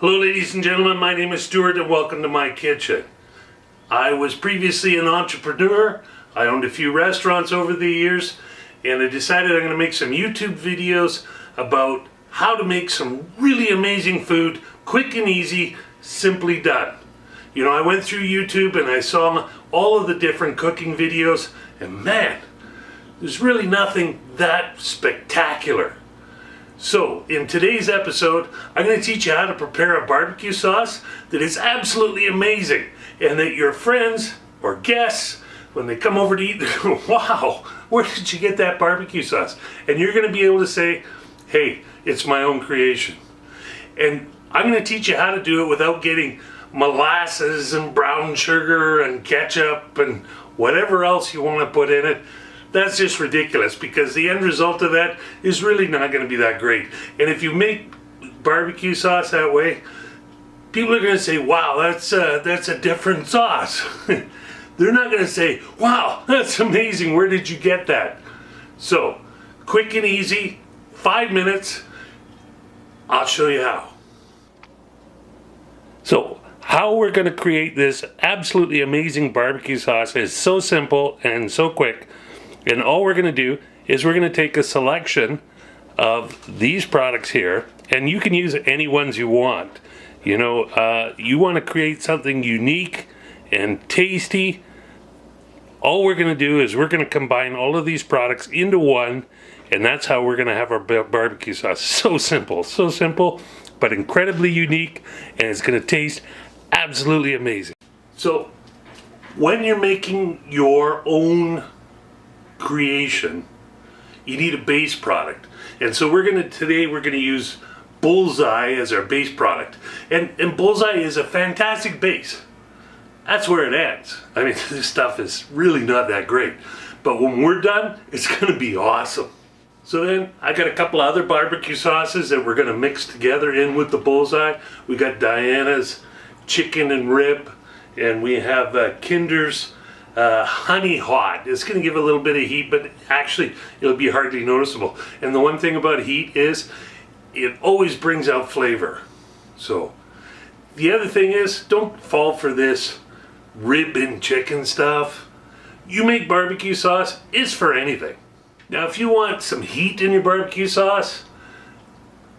Hello ladies and gentlemen, my name is Stuart and welcome to my kitchen. I was previously an entrepreneur. I owned a few restaurants over the years and I decided I'm going to make some YouTube videos about how to make some really amazing food, quick and easy, simply done. You know, I went through YouTube and I saw all of the different cooking videos and man, there's really nothing that spectacular. So, in today's episode, I'm going to teach you how to prepare a barbecue sauce that is absolutely amazing and that your friends or guests, when they come over to eat, they go, wow, where did you get that barbecue sauce? And you're going to be able to say, hey, it's my own creation. And I'm going to teach you how to do it without getting molasses and brown sugar and ketchup and whatever else you want to put in it. That's just ridiculous because the end result of that is really not going to be that great. And if you make barbecue sauce that way, people are going to say, wow, that's a different sauce. They're not going to say, wow, that's amazing, where did you get that? So, quick and easy, 5 minutes, I'll show you how. So, how we're going to create this absolutely amazing barbecue sauce is so simple and so quick. And all we're going to do is we're going to take a selection of these products here, and you can use any ones you want. You know, you want to create something unique and tasty. All we're going to do is we're going to combine all of these products into one, and that's how we're going to have our barbecue sauce. So simple, but incredibly unique, and it's going to taste absolutely amazing. So, when you're making your own creation, you need a base product, and so today we're gonna use Bullseye as our base product, and Bullseye is a fantastic base. That's where it ends. I mean, this stuff is really not that great, but when we're done, it's gonna be awesome. So then I got a couple other barbecue sauces that we're gonna mix together in with the Bullseye. We got Diana's chicken and rib, and we have Kinder's honey hot. It's going to give a little bit of heat, but actually it'll be hardly noticeable. And the one thing about heat is it always brings out flavor. So the other thing is, don't fall for this rib and chicken stuff. You make barbecue sauce, it's for anything. Now if you want some heat in your barbecue sauce,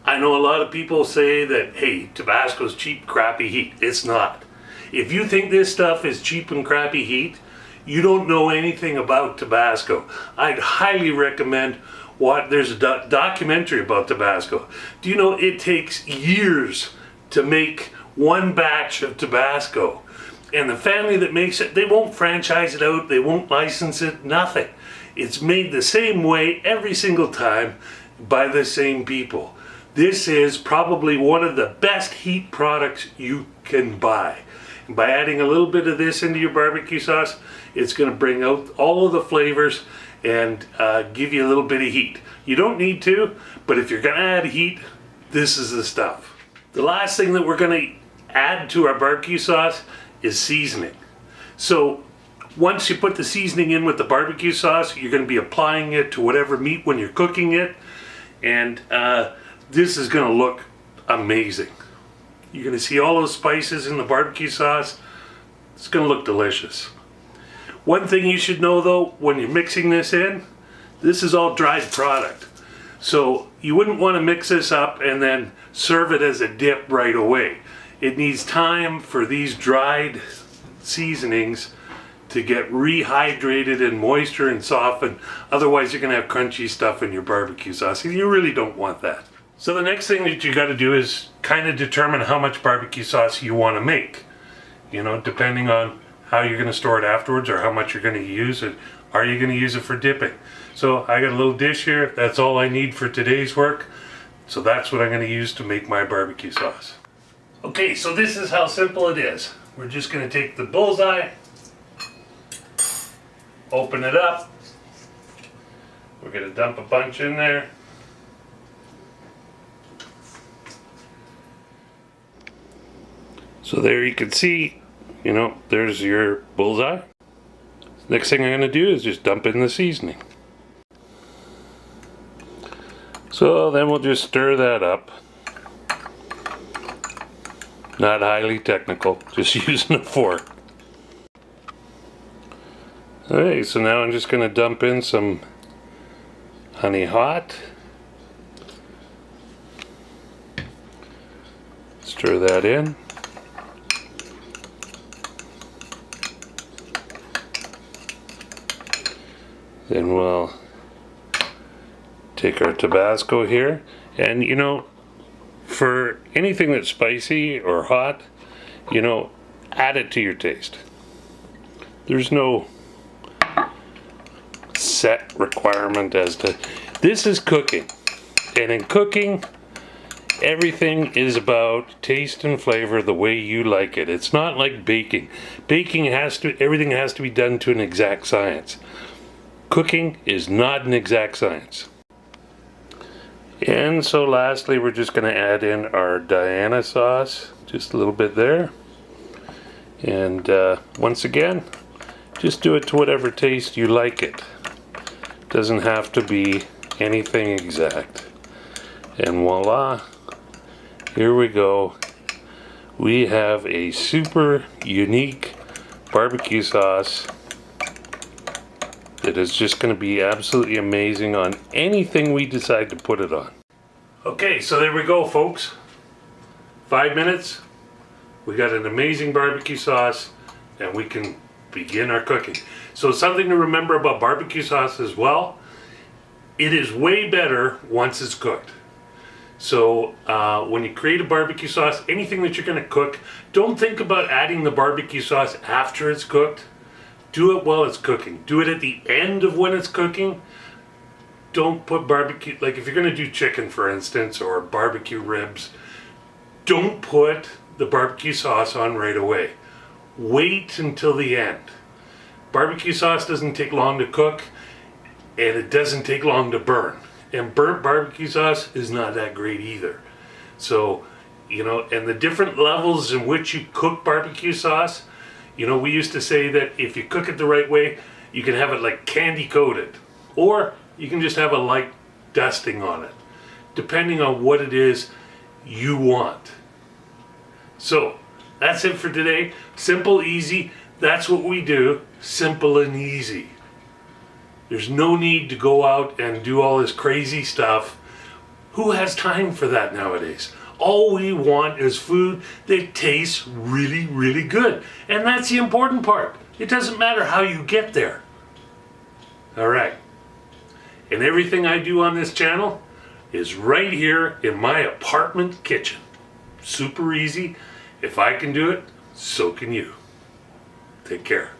I know a lot of people say that, hey, Tabasco's cheap, crappy heat. It's not. If you think this stuff is cheap and crappy heat, you don't know anything about Tabasco. I'd highly recommend there's a documentary about Tabasco. Do you know it takes years to make one batch of Tabasco? And the family that makes it, they won't franchise it out, they won't license it, nothing. It's made the same way every single time by the same people. This is probably one of the best heat products you can buy. And by adding a little bit of this into your barbecue sauce, it's going to bring out all of the flavors and give you a little bit of heat. You don't need to, but if you're going to add heat, this is the stuff. The last thing that we're going to add to our barbecue sauce is seasoning. So once you put the seasoning in with the barbecue sauce, you're going to be applying it to whatever meat when you're cooking it, and this is going to look amazing. You're going to see all those spices in the barbecue sauce. It's going to look delicious. One thing you should know though, when you're mixing this in, this is all dried product. So you wouldn't want to mix this up and then serve it as a dip right away. It needs time for these dried seasonings to get rehydrated and moisture and soften. Otherwise you're going to have crunchy stuff in your barbecue sauce, and you really don't want that. So the next thing that you got to do is kind of determine how much barbecue sauce you want to make. You know, depending on how you're going to store it afterwards or how much you're going to use it. Are you going to use it for dipping? So I got a little dish here. That's all I need for today's work. So that's what I'm going to use to make my barbecue sauce. Okay, so this is how simple it is. We're just going to take the Bullseye, open it up. We're going to dump a bunch in there. So there you can see, you know, there's your Bullseye. Next thing I'm going to do is just dump in the seasoning. So then we'll just stir that up. Not highly technical, just using a fork. Alright, so now I'm just going to dump in some honey hot. Stir that in. Then we'll take our Tabasco here, and you know, for anything that's spicy or hot, you know, add it to your taste. There's no set requirement as to, this is cooking, and in cooking everything is about taste and flavor the way you like it. It's not like baking. Everything has to be done to an exact science. Cooking is not an exact science. And so lastly, we're just going to add in our Diana sauce, just a little bit there. And once again, just do it to whatever taste you like it. Doesn't have to be anything exact. And voila, here we go. We have a super unique barbecue sauce that is just going to be absolutely amazing on anything we decide to put it on. Okay, so there we go, folks. 5 minutes, we got an amazing barbecue sauce, and we can begin our cooking. So something to remember about barbecue sauce as well, it is way better once it's cooked. So when you create a barbecue sauce, anything that you're going to cook, don't think about adding the barbecue sauce after it's cooked. Do it while it's cooking. Do it at the end of when it's cooking. Don't put barbecue, like if you're going to do chicken, for instance, or barbecue ribs, don't put the barbecue sauce on right away. Wait until the end. Barbecue sauce doesn't take long to cook, and it doesn't take long to burn. And burnt barbecue sauce is not that great either. So, you know, and the different levels in which you cook barbecue sauce, you know, we used to say that if you cook it the right way, you can have it like candy coated, or you can just have a light dusting on it, depending on what it is you want. So that's it for today. Simple, easy. That's what we do. Simple and easy. There's no need to go out and do all this crazy stuff. Who has time for that nowadays? All we want is food that tastes really, really good. And that's the important part. It doesn't matter how you get there. All right. And everything I do on this channel is right here in my apartment kitchen. Super easy. If I can do it, so can you. Take care.